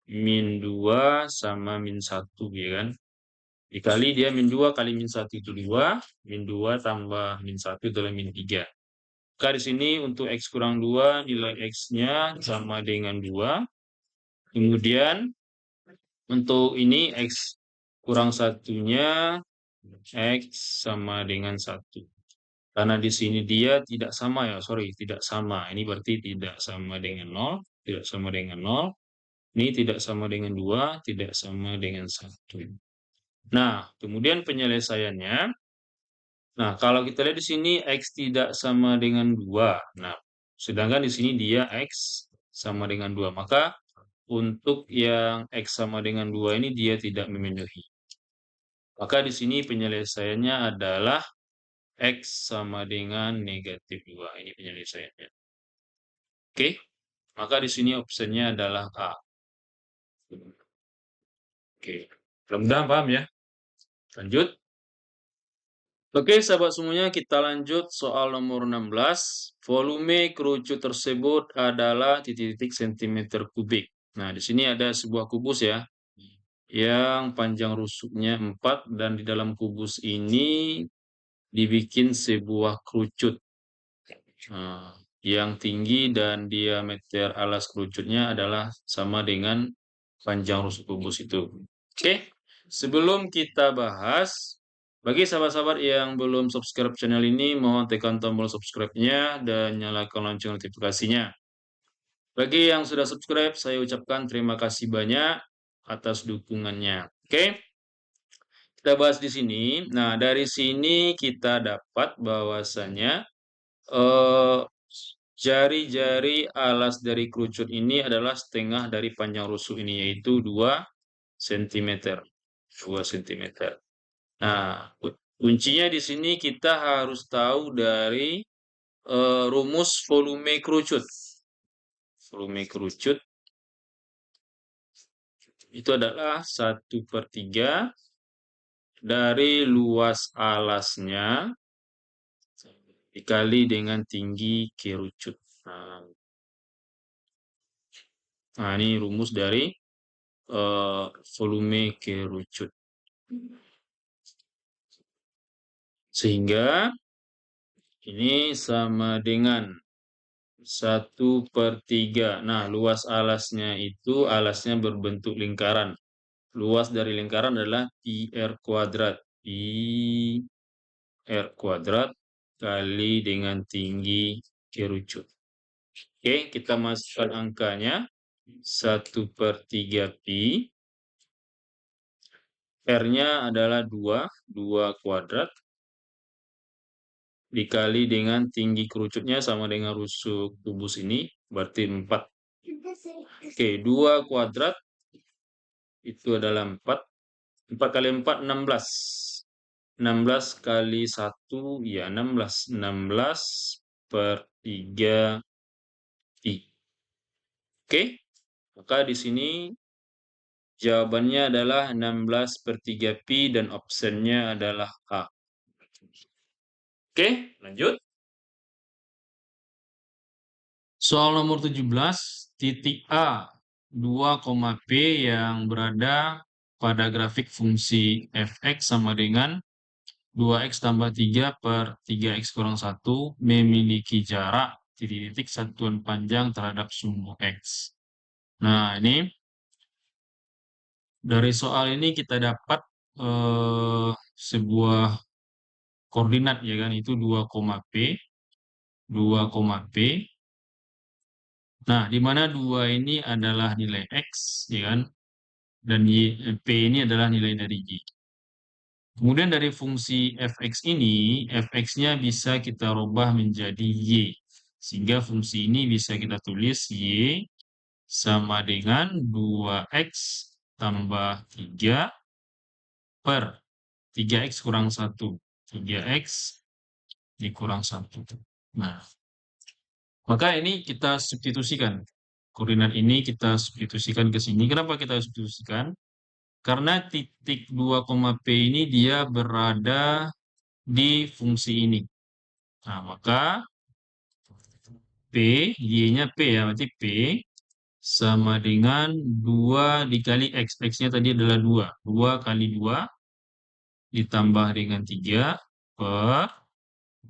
min 2 sama min 1, ya kan? Dikali dia min 2 kali min 1 itu 2, min 2 tambah min 1 adalah min 3. Maka di sini untuk X kurang 2, nilai X-nya sama dengan 2. Kemudian untuk ini X kurang 1-nya, X sama dengan 1. Karena di sini dia tidak sama ya, tidak sama. Ini berarti tidak sama dengan 0, tidak sama dengan 0. Ini tidak sama dengan 2, tidak sama dengan 1. Nah, kemudian penyelesaiannya. Nah, kalau kita lihat di sini X tidak sama dengan 2. Nah, sedangkan di sini dia X sama dengan 2. Maka untuk yang X sama dengan 2 ini dia tidak memenuhi. Maka di sini penyelesaiannya adalah X sama dengan negatif 2. Ini penyelesaiannya. Oke, maka di sini opsinya adalah A. Oke, mudah-mudahan paham ya. Lanjut. Oke, sahabat semuanya, kita lanjut soal nomor 16. Volume kerucut tersebut adalah titik-titik sentimeter kubik. Nah, di sini ada sebuah kubus ya, yang panjang rusuknya 4, dan di dalam kubus ini dibikin sebuah kerucut. Nah, yang tinggi dan diameter alas kerucutnya adalah sama dengan panjang rusuk kubus itu. Oke, sebelum kita bahas, bagi sahabat-sahabat yang belum subscribe channel ini, mohon tekan tombol subscribe-nya dan nyalakan lonceng notifikasinya. Bagi yang sudah subscribe, saya ucapkan terima kasih banyak atas dukungannya. Oke, kita bahas di sini. Nah, dari sini kita dapat bahwasannya jari-jari alas dari kerucut ini adalah setengah dari panjang rusuk ini, yaitu 2 cm. 2 cm. Nah, kuncinya di sini kita harus tahu dari rumus volume kerucut. Volume kerucut itu adalah 1/3 dari luas alasnya dikali dengan tinggi kerucut. Nah, ini rumus dari volume kerucut. Sehingga ini sama dengan 1/3. Nah, luas alasnya itu alasnya berbentuk lingkaran. Luas dari lingkaran adalah pi r kuadrat. Pi r kuadrat kali dengan tinggi kerucut. Oke, kita masukkan angkanya. 1/3 pi. R-nya adalah 2 kuadrat. Dikali dengan tinggi kerucutnya sama dengan rusuk kubus ini, berarti 4. Oke, 2 kuadrat itu adalah 4. 4 kali 4, 16. 16 kali 1, ya 16. 16/3 pi. Oke, maka di sini jawabannya adalah 16/3 pi dan optionnya adalah A. Oke, lanjut. Soal nomor 17, titik A, 2, P yang berada pada grafik fungsi fx sama dengan 2x tambah 3 per 3x kurang 1 memiliki jarak titik-titik satuan panjang terhadap sumbu x. Nah, ini dari soal ini kita dapat sebuah koordinat, ya kan, itu 2, P. 2, P. Nah, di mana 2 ini adalah nilai X, ya kan? Dan P ini adalah nilai dari Y. Kemudian dari fungsi fx ini, fx-nya bisa kita rubah menjadi Y. Sehingga fungsi ini bisa kita tulis Y sama dengan 2x tambah 3 per 3x kurang 1. 3x dikurang 1. Nah, maka ini kita substitusikan. Koordinat ini kita substitusikan ke sini. Kenapa kita substitusikan? Karena titik 2, P ini dia berada di fungsi ini. Nah, maka P, Y-nya P ya, berarti P sama dengan 2 dikali X. X-nya tadi adalah 2. 2 kali 2 ditambah dengan 3 per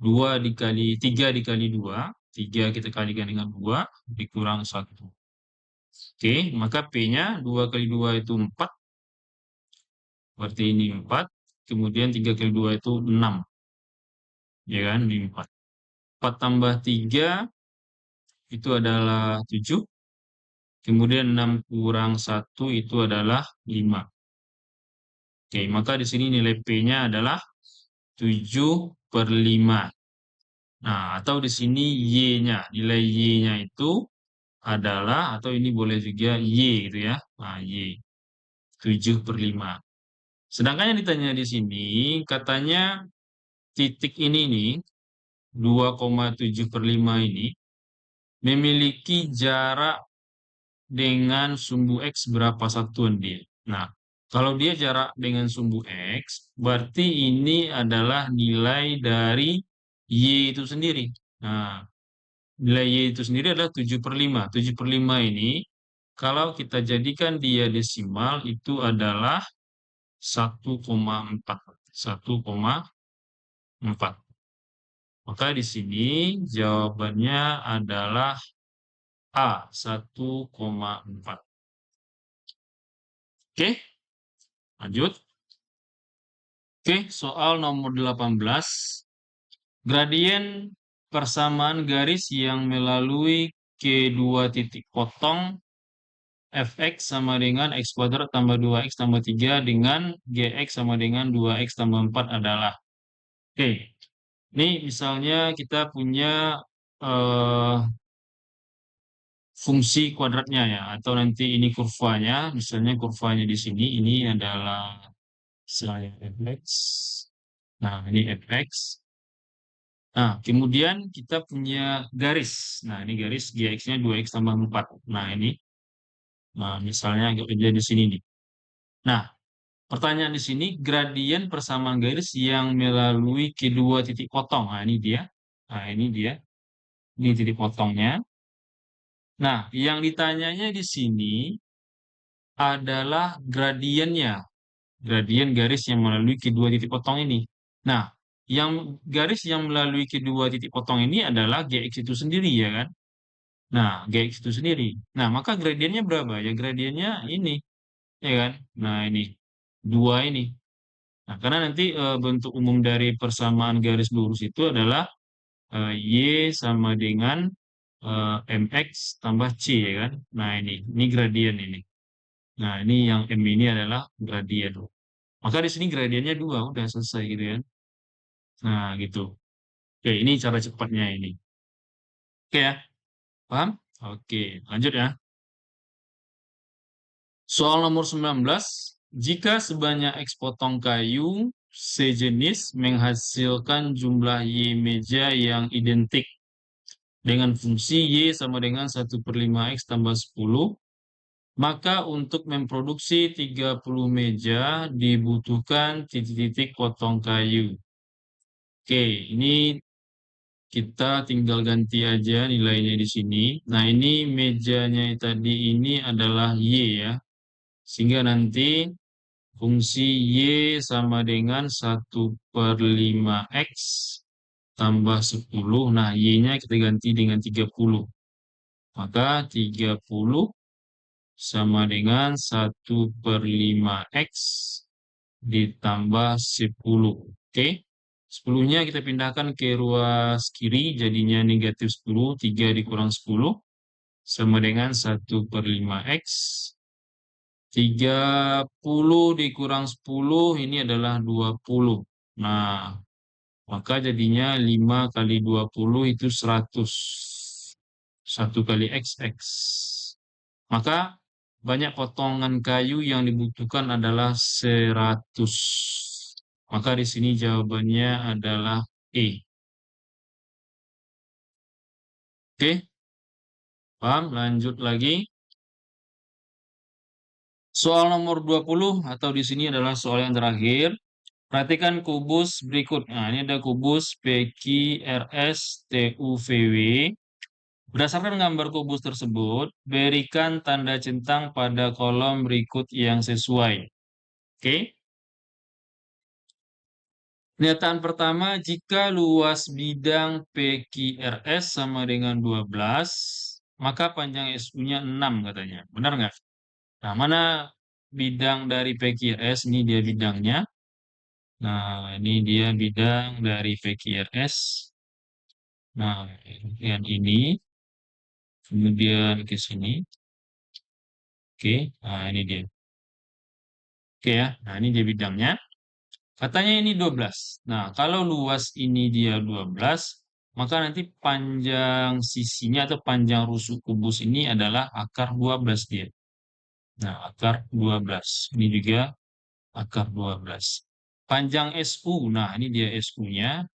2 dikali 3 dikali 2. 3 kita kalikan dengan 2 dikurang 1. Oke, maka P-nya 2 kali 2 itu 4. Berarti ini 4. Kemudian 3 kali 2 itu 6. Ya kan, ini 4. 4 tambah 3 itu adalah 7. Kemudian 6 kurang 1 itu adalah 5. Oke, maka di sini nilai P-nya adalah 7/5. Nah, atau di sini Y-nya, nilai Y-nya itu adalah, atau ini boleh juga Y gitu ya. Nah, Y. 7/5. Sedangkan yang ditanya di sini, katanya titik ini nih, 2,7/5 ini, memiliki jarak dengan sumbu X berapa satuan dia. Nah, kalau dia jarak dengan sumbu X, berarti ini adalah nilai dari Y itu sendiri. Nah, nilai Y itu sendiri adalah 7/5. 7/5 ini, kalau kita jadikan dia desimal, itu adalah 1,4. 1,4. Maka di sini jawabannya adalah A, 1,4. Oke, lanjut. Oke, soal nomor 18. Gradien persamaan garis yang melalui kedua titik potong fx sama dengan x kuadrat tambah 2x tambah 3 dengan gx sama dengan 2x tambah 4 adalah. Oke, ini misalnya kita punya eh, fungsi kuadratnya ya, atau nanti ini kurvanya, misalnya kurvanya di sini, ini adalah misalnya fx. Nah, ini fx. Nah, kemudian kita punya garis. Nah, ini garis gx-nya 2x tambah 4. Nah, ini. Nah, misalnya agak beda di sini nih. Nah, pertanyaan di sini gradien persamaan garis yang melalui kedua titik potong. Nah, ini dia. Nah, ini dia. Ini titik potongnya. Nah, yang ditanyanya di sini adalah gradiennya. Gradien garis yang melalui kedua titik potong ini. Nah, garis yang melalui kedua titik potong ini adalah GX itu sendiri, ya kan? Nah, GX itu sendiri. Nah, maka gradiennya berapa? Ya, gradiennya ini, ya kan? Nah, ini. Dua ini. Nah, karena nanti bentuk umum dari persamaan garis lurus itu adalah Y sama dengan MX tambah C, ya kan? Nah, ini gradien ini. Nah, ini yang M ini adalah gradien. Maka di sini gradiennya dua, udah selesai gitu ya. Nah, gitu. Oke, ini cara cepatnya ini. Oke ya, paham? Oke, lanjut ya. Soal nomor 19, jika sebanyak X potong kayu sejenis menghasilkan jumlah Y meja yang identik dengan fungsi Y sama dengan 1/5 X tambah 10, maka untuk memproduksi 30 meja dibutuhkan titik-titik potong kayu. Oke, ini kita tinggal ganti aja nilainya di sini. Nah, ini mejanya tadi ini adalah Y ya. Sehingga nanti fungsi Y sama dengan 1/5 X tambah 10. Nah, Y-nya kita ganti dengan 30. Maka 30 sama dengan 1/5 X ditambah 10. Oke. 10-nya kita pindahkan ke ruas kiri, jadinya negatif 10. 3 dikurang 10 sama dengan 1/5 X. 30 dikurang 10 ini adalah 20. Nah, maka jadinya 5 kali 20 itu 100. 1 kali XX. Maka banyak potongan kayu yang dibutuhkan adalah 100. Maka di sini jawabannya adalah E. Oke, paham? Lanjut lagi. Soal nomor 20 atau di sini adalah soal yang terakhir. Perhatikan kubus berikut. Nah, ini ada kubus PQRS TUVW. Berdasarkan gambar kubus tersebut, berikan tanda centang pada kolom berikut yang sesuai. Oke. Pernyataan pertama, jika luas bidang PQRS sama dengan 12, maka panjang SU-nya 6 katanya. Benar nggak? Nah, mana bidang dari PQRS? Ini dia bidangnya. Nah, ini dia bidang dari PQRS. Nah, yang ini. Kemudian ke sini. Oke, nah ini dia. Oke ya, nah ini dia bidangnya. Katanya ini 12. Nah, kalau luas ini dia 12, maka nanti panjang sisinya atau panjang rusuk kubus ini adalah akar 12 dia. Nah, akar 12. Ini juga akar 12. Panjang SU, nah ini dia SU-nya.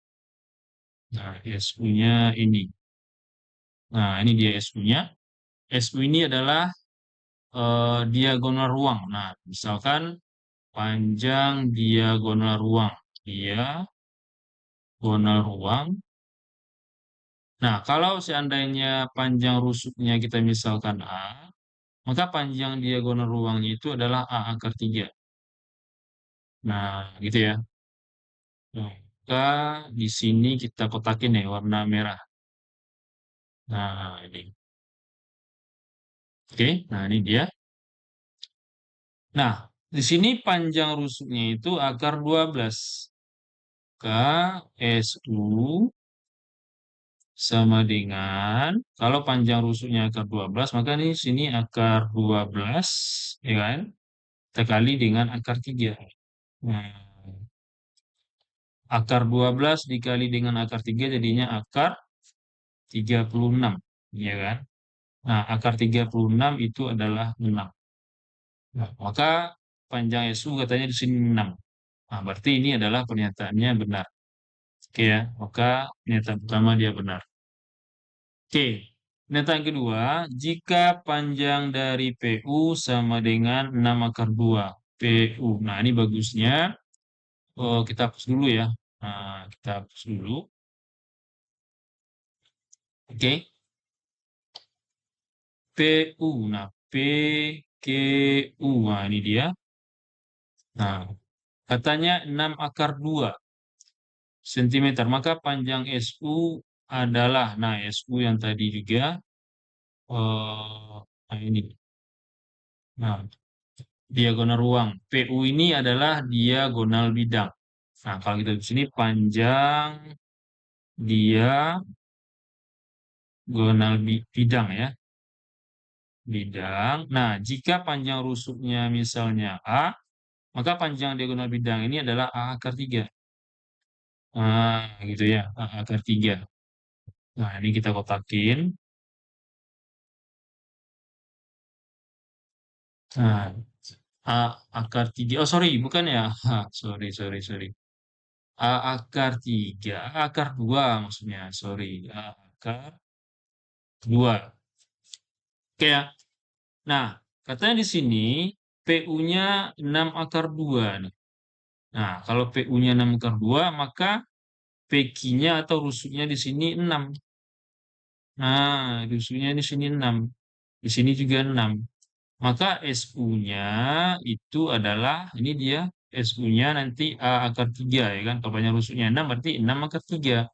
Nah, SU-nya ini. Nah, ini dia SU-nya. SU ini adalah diagonal ruang. Nah, misalkan panjang diagonal ruang. Diagonal ruang. Nah, kalau seandainya panjang rusuknya kita misalkan A, maka panjang diagonal ruangnya itu adalah A akar 3. Nah, gitu ya. Nah, maka di sini kita kotakin ya warna merah. Nah, ini. Oke, nah ini dia. Nah, di sini panjang rusuknya itu akar 12. KSU sama dengan, kalau panjang rusuknya akar 12, maka di sini akar 12, ya kan? Kita kali dengan akar 3. Nah, akar 12 dikali dengan akar 3 jadinya akar 36, ya kan? Nah, akar 36 itu adalah 6. Nah, maka panjang SU katanya di sini 6. Nah, berarti ini adalah pernyataannya benar. Oke ya, maka pernyataan pertama dia benar. Oke, pernyataan kedua, jika panjang dari PU sama dengan 6 akar 2. PU. Nah, ini bagusnya kita hapus dulu ya. Nah, kita hapus dulu. Oke. PU. Nah, PQU. Nah, ini dia. Nah, katanya 6 akar 2 cm. Maka panjang SU adalah, nah SU yang tadi juga, nah ini. Nah, diagonal ruang. PU ini adalah diagonal bidang. Nah, kalau kita di sini panjang diagonal bidang ya. Bidang. Nah, jika panjang rusuknya misalnya A, maka panjang diagonal bidang ini adalah A akar 3. Nah, gitu ya. A akar 3. Nah, ini kita kotakin. Nah, A akar 3. Oh, sorry, bukan ya. Sorry, sorry, sorry. A akar 3. A akar 2 maksudnya. Sorry. A akar 2. Oke ya. Nah, katanya di sini PU-nya 6 akar 2 nih. Nah, kalau PU-nya 6 akar 2, maka PQ-nya atau rusuknya di sini 6. Nah, rusuknya di sini 6. Di sini juga 6. Maka SU-nya itu adalah, ini dia, SU-nya nanti A akar 3 ya kan. Kalau panjang rusuknya 6 berarti 6 akar 3.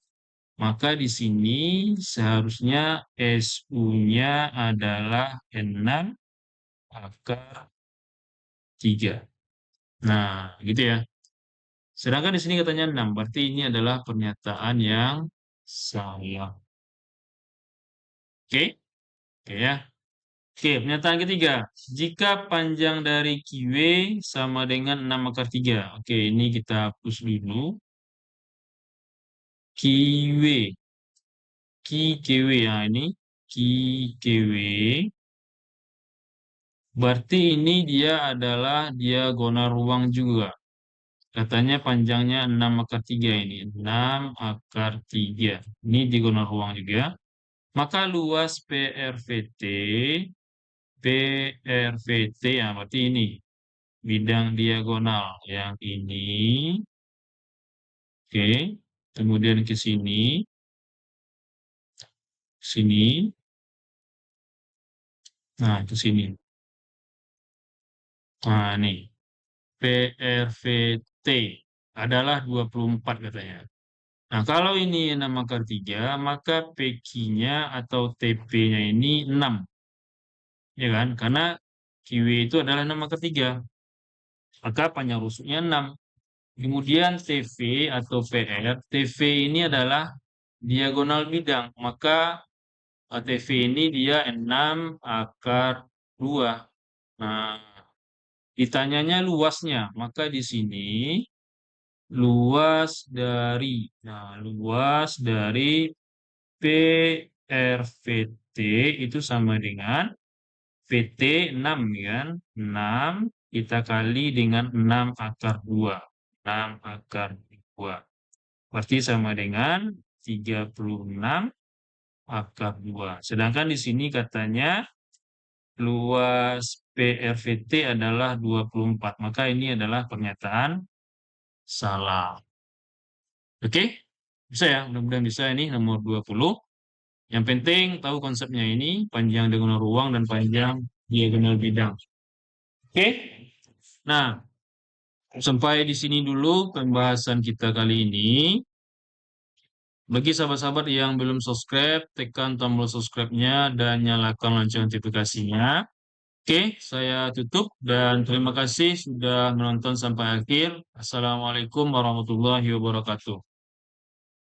Maka di sini seharusnya SU-nya adalah 6 akar 3. Nah, gitu ya. Sedangkan di sini katanya 6, berarti ini adalah pernyataan yang salah. Oke? Oke ya. Oke, pernyataan ketiga. Jika panjang dari QW sama dengan 6 akar 3. Oke, ini kita hapus dulu. QW. QW ya ini. QW. Berarti ini dia adalah diagonal ruang juga. Katanya panjangnya 6 akar 3 ini. 6 akar 3. Ini diagonal ruang juga. Maka luas PRVT ya berarti ini bidang diagonal yang ini, oke, kemudian ke sini, nah ke sini, nah nih PRVT adalah 24 katanya. Nah, kalau ini 6 akar 3, maka PQ-nya atau TP-nya ini 6. Ya kan? Karena QW itu adalah 6 akar 3. Maka panjang rusuknya 6. Kemudian TV atau PR, TV ini adalah diagonal bidang. Maka TV ini dia 6 akar 2. Nah, ditanyanya luasnya. Maka di sini luas dari PRVT itu sama dengan VT 6 kan? 6 kita kali dengan 6 akar 2. 6 akar 2. Berarti sama dengan 36 akar 2. Sedangkan di sini katanya luas PRVT adalah 24. Maka ini adalah pernyataan salah. Oke? Bisa ya? Mudah-mudahan bisa ini nomor 20. Yang penting tahu konsepnya ini, panjang diagonal ruang dan panjang diagonal bidang. Oke? Nah, sampai di sini dulu pembahasan kita kali ini. Bagi sahabat-sahabat yang belum subscribe, tekan tombol subscribe-nya dan nyalakan lonceng notifikasinya. Oke, saya tutup dan terima kasih sudah menonton sampai akhir. Assalamualaikum warahmatullahi wabarakatuh.